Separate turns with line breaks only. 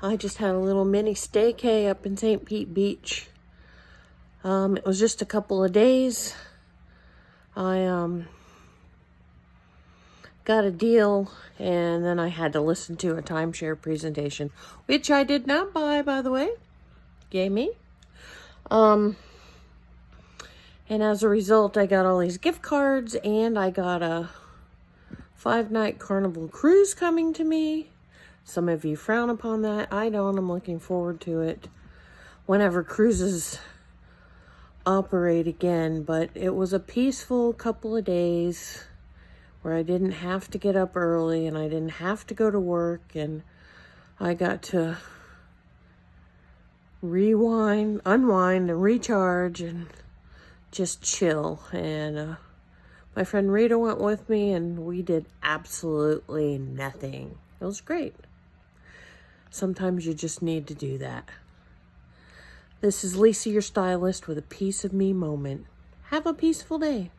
I just had a little mini StayCay up in St. Pete Beach. It was just a couple of days. I got a deal, and then I had to listen to a timeshare presentation, which I did not buy, by the way. Yay me. And as a result, I got all these gift cards, and I got a 5-night Carnival cruise coming to me. Some of you frown upon that. I don't. I'm looking forward to it whenever cruises operate again. But it was a peaceful couple of days where I didn't have to get up early and I didn't have to go to work, and I got to unwind and recharge and just chill. And my friend Rita went with me, and we did absolutely nothing. It was great. Sometimes you just need to do that. This is Lisa, your stylist, with a piece of me moment. Have a peaceful day.